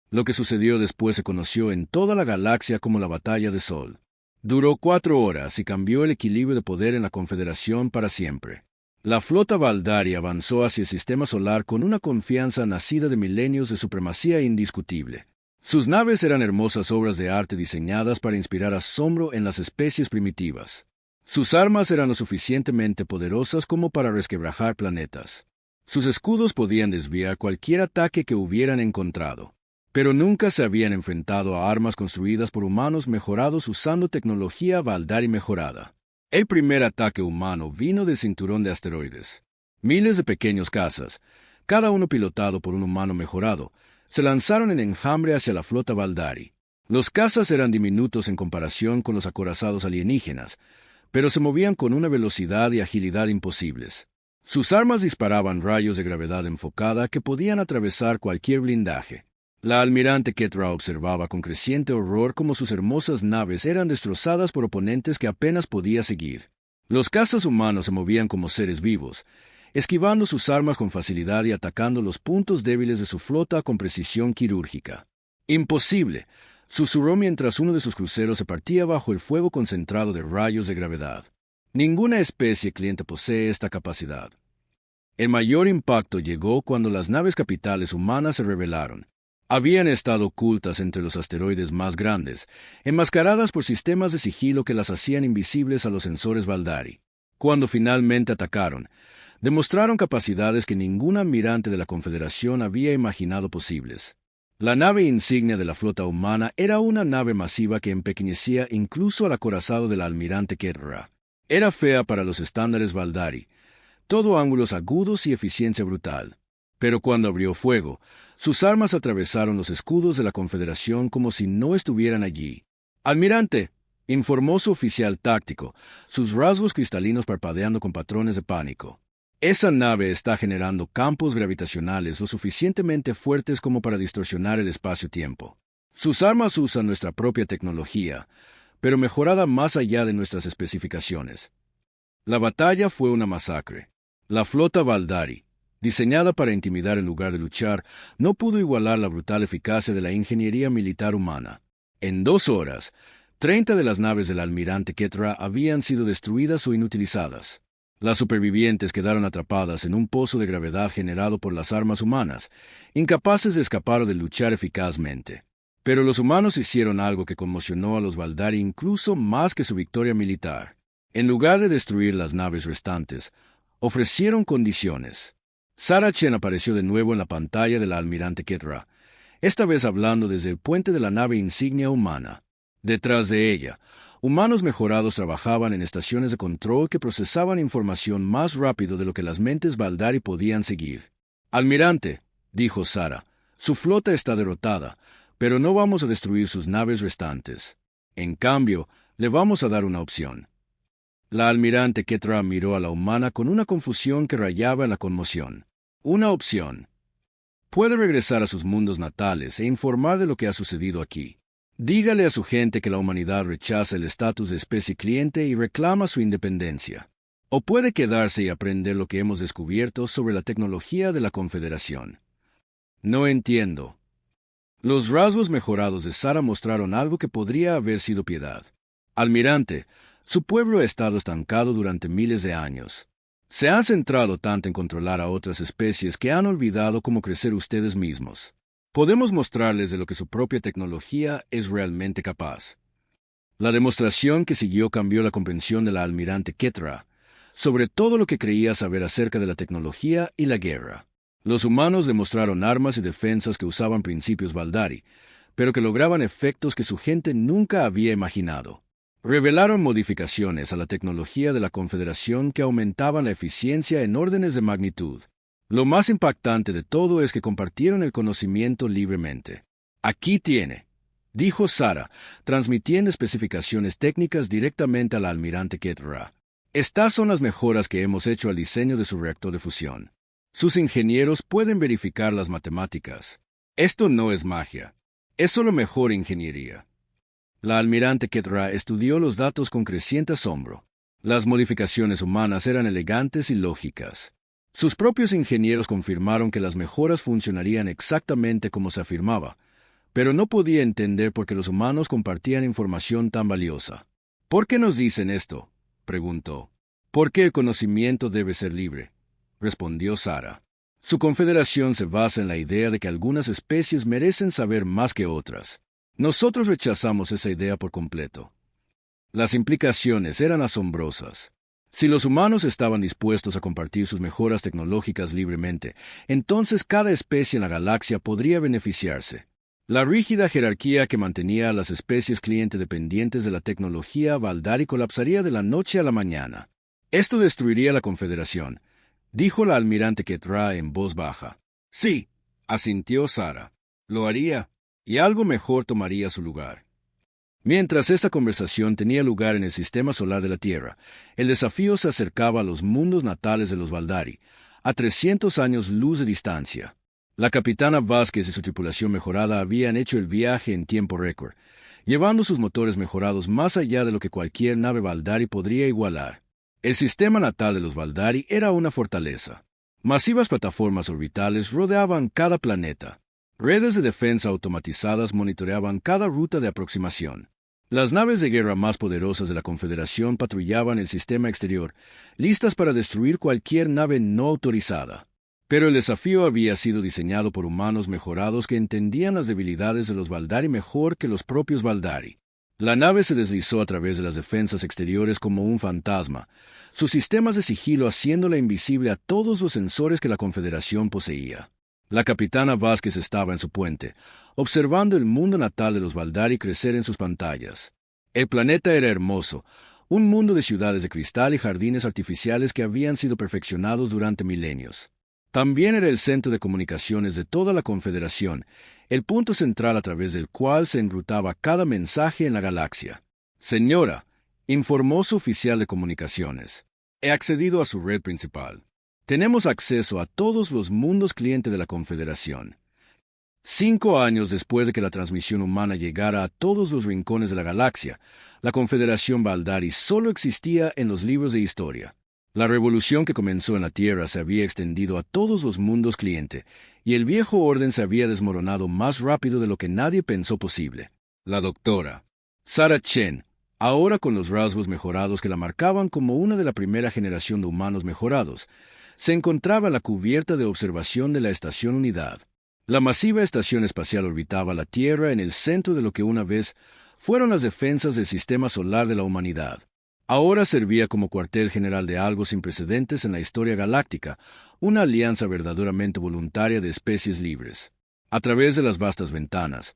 Lo que sucedió después se conoció en toda la galaxia como la Batalla de Sol. Duró 4 horas y cambió el equilibrio de poder en la Confederación para siempre. La flota Valdari avanzó hacia el sistema solar con una confianza nacida de milenios de supremacía indiscutible. Sus naves eran hermosas obras de arte diseñadas para inspirar asombro en las especies primitivas. Sus armas eran lo suficientemente poderosas como para resquebrajar planetas. Sus escudos podían desviar cualquier ataque que hubieran encontrado. Pero nunca se habían enfrentado a armas construidas por humanos mejorados usando tecnología Valdari mejorada. El primer ataque humano vino del cinturón de asteroides. Miles de pequeños cazas, cada uno pilotado por un humano mejorado, se lanzaron en enjambre hacia la flota Valdari. Los cazas eran diminutos en comparación con los acorazados alienígenas, pero se movían con una velocidad y agilidad imposibles. Sus armas disparaban rayos de gravedad enfocada que podían atravesar cualquier blindaje. La almirante Ketra observaba con creciente horror cómo sus hermosas naves eran destrozadas por oponentes que apenas podía seguir. Los cazas humanos se movían como seres vivos, esquivando sus armas con facilidad y atacando los puntos débiles de su flota con precisión quirúrgica. «¡Imposible!», susurró mientras uno de sus cruceros se partía bajo el fuego concentrado de rayos de gravedad. Ninguna especie cliente posee esta capacidad. El mayor impacto llegó cuando las naves capitales humanas se rebelaron. Habían estado ocultas entre los asteroides más grandes, enmascaradas por sistemas de sigilo que las hacían invisibles a los sensores Valdari. Cuando finalmente atacaron, demostraron capacidades que ningún almirante de la Confederación había imaginado posibles. La nave insignia de la flota humana era una nave masiva que empequeñecía incluso al acorazado del almirante Ketra. Era fea para los estándares Valdari, todo ángulos agudos y eficiencia brutal. Pero cuando abrió fuego, sus armas atravesaron los escudos de la Confederación como si no estuvieran allí. «Almirante», informó su oficial táctico, sus rasgos cristalinos parpadeando con patrones de pánico. «Esa nave está generando campos gravitacionales lo suficientemente fuertes como para distorsionar el espacio-tiempo. Sus armas usan nuestra propia tecnología, pero mejorada más allá de nuestras especificaciones». La batalla fue una masacre. La flota Valdari, diseñada para intimidar en lugar de luchar, no pudo igualar la brutal eficacia de la ingeniería militar humana. En 2 horas, 30 de las naves del almirante Ketra habían sido destruidas o inutilizadas. Las supervivientes quedaron atrapadas en un pozo de gravedad generado por las armas humanas, incapaces de escapar o de luchar eficazmente. Pero los humanos hicieron algo que conmocionó a los Valdari incluso más que su victoria militar. En lugar de destruir las naves restantes, ofrecieron condiciones. Sara Chen apareció de nuevo en la pantalla de la almirante Ketra, esta vez hablando desde el puente de la nave insignia humana. Detrás de ella, humanos mejorados trabajaban en estaciones de control que procesaban información más rápido de lo que las mentes Valdari podían seguir. «Almirante», dijo Sara, «su flota está derrotada, pero no vamos a destruir sus naves restantes. En cambio, le vamos a dar una opción». La almirante Ketra miró a la humana con una confusión que rayaba en la conmoción. Una opción. Puede regresar a sus mundos natales e informar de lo que ha sucedido aquí. Dígale a su gente que la humanidad rechaza el estatus de especie cliente y reclama su independencia. O puede quedarse y aprender lo que hemos descubierto sobre la tecnología de la Confederación. No entiendo. Los rasgos mejorados de Sara mostraron algo que podría haber sido piedad. Almirante, su pueblo ha estado estancado durante miles de años. Se han centrado tanto en controlar a otras especies que han olvidado cómo crecer ustedes mismos. Podemos mostrarles de lo que su propia tecnología es realmente capaz. La demostración que siguió cambió la comprensión de la almirante Ketra sobre todo lo que creía saber acerca de la tecnología y la guerra. Los humanos demostraron armas y defensas que usaban principios Valdari, pero que lograban efectos que su gente nunca había imaginado. Revelaron modificaciones a la tecnología de la Confederación que aumentaban la eficiencia en órdenes de magnitud. Lo más impactante de todo es que compartieron el conocimiento libremente. «Aquí tiene», dijo Sara, transmitiendo especificaciones técnicas directamente a la almirante Ketra. Estas son las mejoras que hemos hecho al diseño de su reactor de fusión. Sus ingenieros pueden verificar las matemáticas. Esto no es magia. Es solo mejor ingeniería. La almirante Ketra estudió los datos con creciente asombro. Las modificaciones humanas eran elegantes y lógicas. Sus propios ingenieros confirmaron que las mejoras funcionarían exactamente como se afirmaba, pero no podía entender por qué los humanos compartían información tan valiosa. ¿Por qué nos dicen esto?, preguntó. ¿Por qué el conocimiento debe ser libre?, respondió Sara. Su confederación se basa en la idea de que algunas especies merecen saber más que otras. Nosotros rechazamos esa idea por completo. Las implicaciones eran asombrosas. Si los humanos estaban dispuestos a compartir sus mejoras tecnológicas libremente, entonces cada especie en la galaxia podría beneficiarse. La rígida jerarquía que mantenía a las especies cliente dependientes de la tecnología Valdari colapsaría de la noche a la mañana. Esto destruiría la Confederación, dijo la almirante Ketra en voz baja. Sí, asintió Sara. Lo haría, y algo mejor tomaría su lugar. Mientras esta conversación tenía lugar en el sistema solar de la Tierra, el desafío se acercaba a los mundos natales de los Valdari, a 300 años luz de distancia. La capitana Vázquez y su tripulación mejorada habían hecho el viaje en tiempo récord, llevando sus motores mejorados más allá de lo que cualquier nave Valdari podría igualar. El sistema natal de los Valdari era una fortaleza. Masivas plataformas orbitales rodeaban cada planeta. Redes de defensa automatizadas monitoreaban cada ruta de aproximación. Las naves de guerra más poderosas de la Confederación patrullaban el sistema exterior, listas para destruir cualquier nave no autorizada. Pero el desafío había sido diseñado por humanos mejorados que entendían las debilidades de los Valdari mejor que los propios Valdari. La nave se deslizó a través de las defensas exteriores como un fantasma, sus sistemas de sigilo haciéndola invisible a todos los sensores que la Confederación poseía. La capitana Vázquez estaba en su puente, observando el mundo natal de los Valdari crecer en sus pantallas. El planeta era hermoso, un mundo de ciudades de cristal y jardines artificiales que habían sido perfeccionados durante milenios. También era el centro de comunicaciones de toda la Confederación, el punto central a través del cual se enrutaba cada mensaje en la galaxia. Señora, informó su oficial de comunicaciones, he accedido a su red principal. Tenemos acceso a todos los mundos cliente de la Confederación. 5 años después de que la transmisión humana llegara a todos los rincones de la galaxia, la Confederación Valdari solo existía en los libros de historia. La revolución que comenzó en la Tierra se había extendido a todos los mundos cliente, y el viejo orden se había desmoronado más rápido de lo que nadie pensó posible. La doctora Sara Chen, ahora con los rasgos mejorados que la marcaban como una de la primera generación de humanos mejorados, se encontraba en la cubierta de observación de la Estación Unidad. La masiva estación espacial orbitaba la Tierra en el centro de lo que una vez fueron las defensas del sistema solar de la humanidad. Ahora servía como cuartel general de algo sin precedentes en la historia galáctica, una alianza verdaderamente voluntaria de especies libres. A través de las vastas ventanas,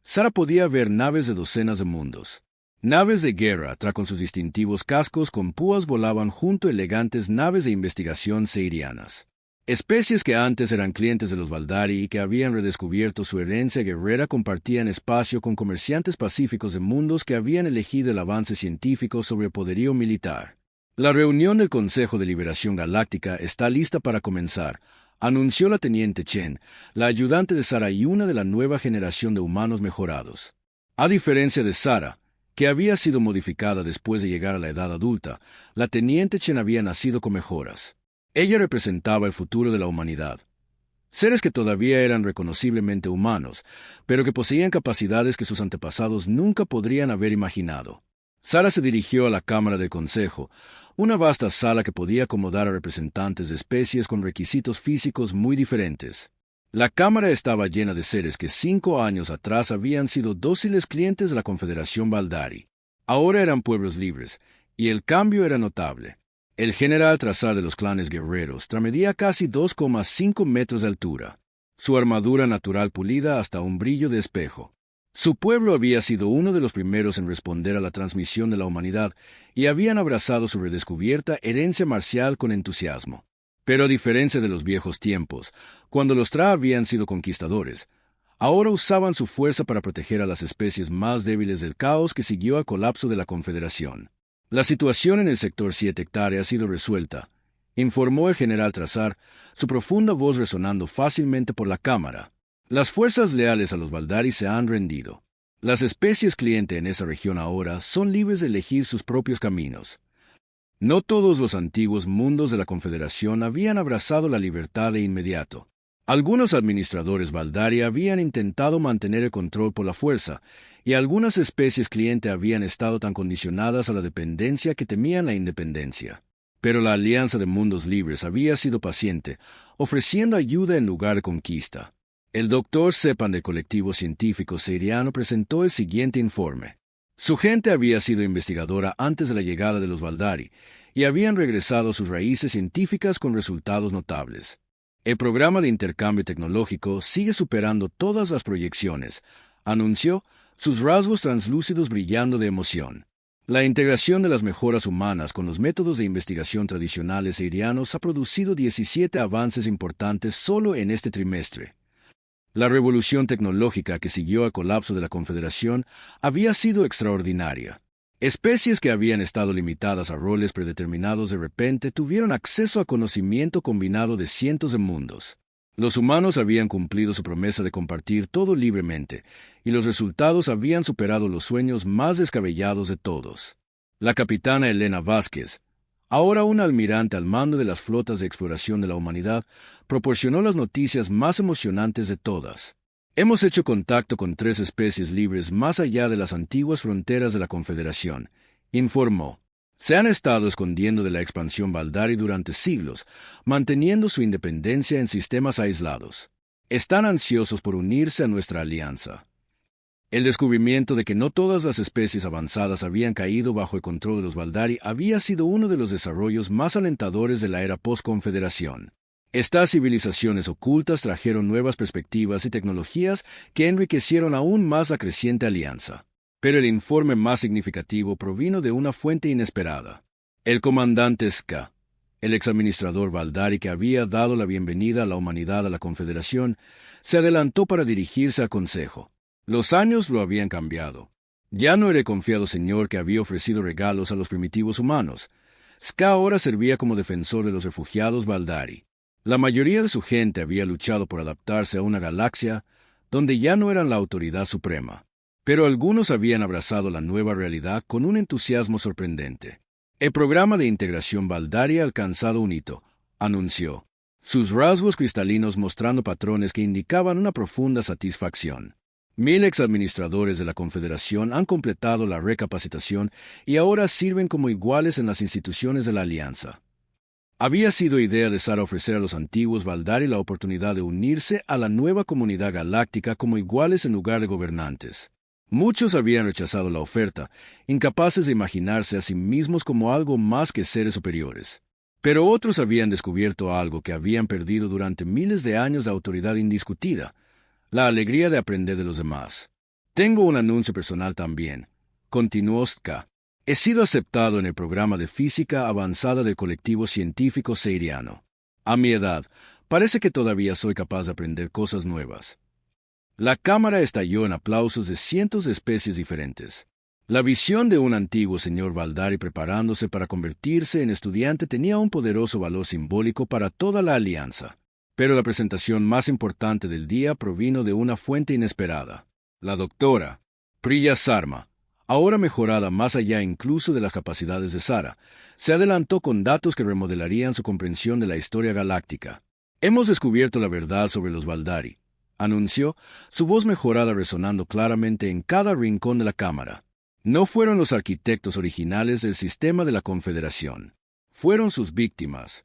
Sara podía ver naves de docenas de mundos. Naves de guerra, con sus distintivos cascos con púas volaban junto a elegantes naves de investigación seirianas. Especies que antes eran clientes de los Valdari y que habían redescubierto su herencia guerrera compartían espacio con comerciantes pacíficos de mundos que habían elegido el avance científico sobre el poderío militar. La reunión del Consejo de Liberación Galáctica está lista para comenzar, anunció la teniente Chen, la ayudante de Sara y una de la nueva generación de humanos mejorados. A diferencia de Sara, que había sido modificada después de llegar a la edad adulta, la teniente Chen había nacido con mejoras. Ella representaba el futuro de la humanidad. Seres que todavía eran reconociblemente humanos, pero que poseían capacidades que sus antepasados nunca podrían haber imaginado. Sara se dirigió a la Cámara del Consejo, una vasta sala que podía acomodar a representantes de especies con requisitos físicos muy diferentes. La Cámara estaba llena de seres que 5 años atrás habían sido dóciles clientes de la Confederación Valdari. Ahora eran pueblos libres, y el cambio era notable. El general Trazar de los clanes guerreros medía casi 2,5 metros de altura, su armadura natural pulida hasta un brillo de espejo. Su pueblo había sido uno de los primeros en responder a la transmisión de la humanidad y habían abrazado su redescubierta herencia marcial con entusiasmo. Pero a diferencia de los viejos tiempos, cuando los Tra habían sido conquistadores, ahora usaban su fuerza para proteger a las especies más débiles del caos que siguió al colapso de la Confederación. La situación en el sector 7 hectáreas ha sido resuelta, informó el general Trazar, su profunda voz resonando fácilmente por la cámara. Las fuerzas leales a los Valdari se han rendido. Las especies cliente en esa región ahora son libres de elegir sus propios caminos. No todos los antiguos mundos de la Confederación habían abrazado la libertad de inmediato. Algunos administradores Valdari habían intentado mantener el control por la fuerza, y algunas especies cliente habían estado tan condicionadas a la dependencia que temían la independencia. Pero la Alianza de Mundos Libres había sido paciente, ofreciendo ayuda en lugar de conquista. El doctor Sepan del colectivo científico seiriano presentó el siguiente informe. Su gente había sido investigadora antes de la llegada de los Valdari, y habían regresado a sus raíces científicas con resultados notables. El programa de intercambio tecnológico sigue superando todas las proyecciones, anunció, sus rasgos translúcidos brillando de emoción. La integración de las mejoras humanas con los métodos de investigación tradicionales seirianos ha producido 17 avances importantes solo en este trimestre. La revolución tecnológica que siguió al colapso de la Confederación había sido extraordinaria. Especies que habían estado limitadas a roles predeterminados de repente tuvieron acceso a conocimiento combinado de cientos de mundos. Los humanos habían cumplido su promesa de compartir todo libremente, y los resultados habían superado los sueños más descabellados de todos. La capitana Elena Vázquez, ahora una almirante al mando de las flotas de exploración de la humanidad, proporcionó las noticias más emocionantes de todas. Hemos hecho contacto con 3 especies libres más allá de las antiguas fronteras de la Confederación, informó. Se han estado escondiendo de la expansión Valdari durante siglos, manteniendo su independencia en sistemas aislados. Están ansiosos por unirse a nuestra alianza. El descubrimiento de que no todas las especies avanzadas habían caído bajo el control de los Valdari había sido uno de los desarrollos más alentadores de la era post-Confederación. Estas civilizaciones ocultas trajeron nuevas perspectivas y tecnologías que enriquecieron aún más la creciente alianza. Pero el informe más significativo provino de una fuente inesperada. El comandante Ska, el exadministrador Valdari que había dado la bienvenida a la humanidad a la Confederación, se adelantó para dirigirse al Consejo. Los años lo habían cambiado. Ya no era el confiado señor que había ofrecido regalos a los primitivos humanos. Ska ahora servía como defensor de los refugiados Valdari. La mayoría de su gente había luchado por adaptarse a una galaxia donde ya no eran la autoridad suprema. Pero algunos habían abrazado la nueva realidad con un entusiasmo sorprendente. El programa de integración Valdari ha alcanzado un hito, anunció, sus rasgos cristalinos mostrando patrones que indicaban una profunda satisfacción. 1000 exadministradores de la Confederación han completado la recapacitación y ahora sirven como iguales en las instituciones de la Alianza. Había sido idea de Sara ofrecer a los antiguos Valdari la oportunidad de unirse a la nueva comunidad galáctica como iguales en lugar de gobernantes. Muchos habían rechazado la oferta, incapaces de imaginarse a sí mismos como algo más que seres superiores. Pero otros habían descubierto algo que habían perdido durante miles de años de autoridad indiscutida, la alegría de aprender de los demás. Tengo un anuncio personal también, continuó Ska. He sido aceptado en el programa de física avanzada del colectivo científico seiriano. A mi edad, parece que todavía soy capaz de aprender cosas nuevas. La cámara estalló en aplausos de cientos de especies diferentes. La visión de un antiguo señor Valdari preparándose para convertirse en estudiante tenía un poderoso valor simbólico para toda la alianza. Pero la presentación más importante del día provino de una fuente inesperada. La doctora Priya Sarma, ahora mejorada más allá incluso de las capacidades de Sara, se adelantó con datos que remodelarían su comprensión de la historia galáctica. Hemos descubierto la verdad sobre los Valdari, anunció, su voz mejorada resonando claramente en cada rincón de la cámara. No fueron los arquitectos originales del sistema de la Confederación. Fueron sus víctimas.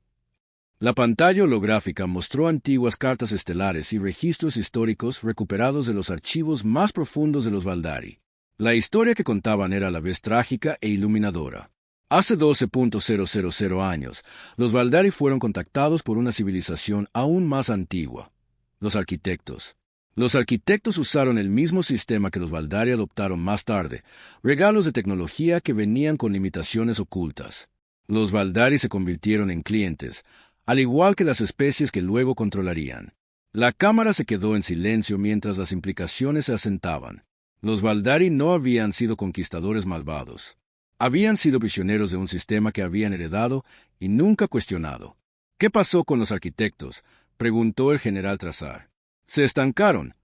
La pantalla holográfica mostró antiguas cartas estelares y registros históricos recuperados de los archivos más profundos de los Valdari. La historia que contaban era a la vez trágica e iluminadora. Hace 12.000 años, los Valdari fueron contactados por una civilización aún más antigua, los arquitectos. Los arquitectos usaron el mismo sistema que los Valdari adoptaron más tarde, regalos de tecnología que venían con limitaciones ocultas. Los Valdari se convirtieron en clientes, al igual que las especies que luego controlarían. La cámara se quedó en silencio mientras las implicaciones se asentaban. Los Valdari no habían sido conquistadores malvados. Habían sido prisioneros de un sistema que habían heredado y nunca cuestionado. ¿Qué pasó con los arquitectos?, preguntó el general Trasar. Se estancaron,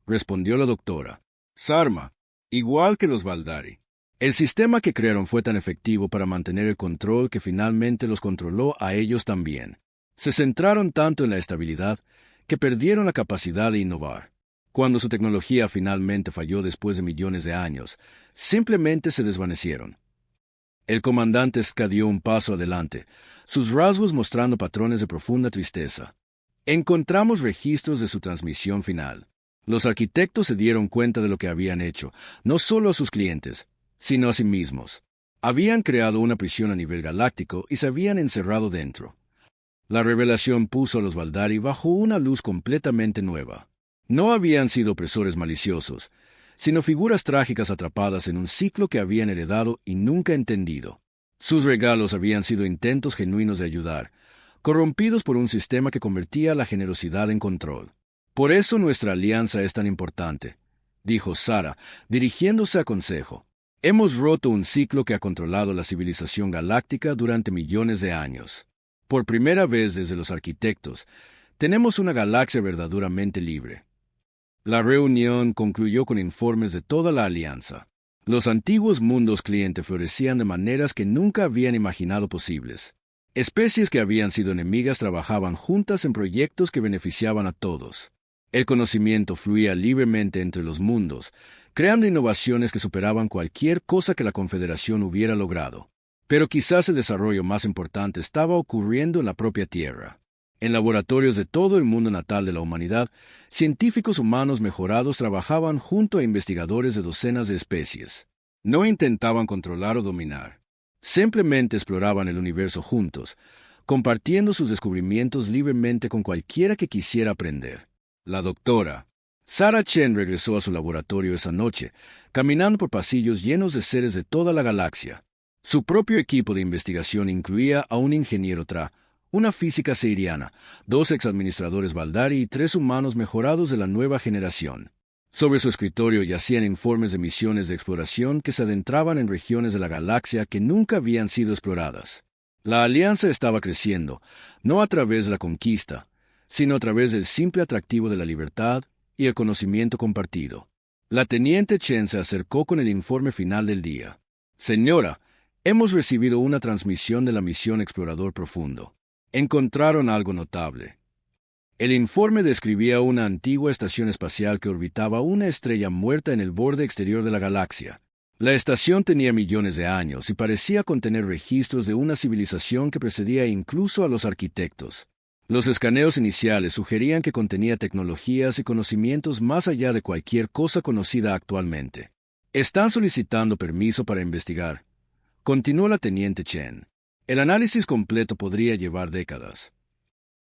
respondió la doctora. Sarma, igual que los Baldari. El sistema que crearon fue tan efectivo para mantener el control que finalmente los controló a ellos también. Se centraron tanto en la estabilidad que perdieron la capacidad de innovar. Cuando su tecnología finalmente falló después de millones de años, simplemente se desvanecieron. El comandante Ska dio un paso adelante, sus rasgos mostrando patrones de profunda tristeza. Encontramos registros de su transmisión final. Los arquitectos se dieron cuenta de lo que habían hecho, no solo a sus clientes, sino a sí mismos. Habían creado una prisión a nivel galáctico y se habían encerrado dentro. La revelación puso a los Baldari bajo una luz completamente nueva. No habían sido opresores maliciosos, sino figuras trágicas atrapadas en un ciclo que habían heredado y nunca entendido. Sus regalos habían sido intentos genuinos de ayudar, corrompidos por un sistema que convertía la generosidad en control. Por eso nuestra alianza es tan importante, dijo Sara, dirigiéndose a Consejo. Hemos roto un ciclo que ha controlado la civilización galáctica durante millones de años. Por primera vez desde los arquitectos, tenemos una galaxia verdaderamente libre. La reunión concluyó con informes de toda la alianza. Los antiguos mundos cliente florecían de maneras que nunca habían imaginado posibles. Especies que habían sido enemigas trabajaban juntas en proyectos que beneficiaban a todos. El conocimiento fluía libremente entre los mundos, creando innovaciones que superaban cualquier cosa que la Confederación hubiera logrado. Pero quizás el desarrollo más importante estaba ocurriendo en la propia Tierra. En laboratorios de todo el mundo natal de la humanidad, científicos humanos mejorados trabajaban junto a investigadores de docenas de especies. No intentaban controlar o dominar. Simplemente exploraban el universo juntos, compartiendo sus descubrimientos libremente con cualquiera que quisiera aprender. La doctora Sarah Chen regresó a su laboratorio esa noche, caminando por pasillos llenos de seres de toda la galaxia. Su propio equipo de investigación incluía a un ingeniero Tra, una física seiriana, 2 exadministradores Baldari y 3 humanos mejorados de la nueva generación. Sobre su escritorio yacían informes de misiones de exploración que se adentraban en regiones de la galaxia que nunca habían sido exploradas. La alianza estaba creciendo, no a través de la conquista, sino a través del simple atractivo de la libertad y el conocimiento compartido. La teniente Chen se acercó con el informe final del día. Señora, hemos recibido una transmisión de la misión Explorador Profundo. Encontraron algo notable. El informe describía una antigua estación espacial que orbitaba una estrella muerta en el borde exterior de la galaxia. La estación tenía millones de años y parecía contener registros de una civilización que precedía incluso a los arquitectos. Los escaneos iniciales sugerían que contenía tecnologías y conocimientos más allá de cualquier cosa conocida actualmente. Están solicitando permiso para investigar, continuó la teniente Chen. El análisis completo podría llevar décadas.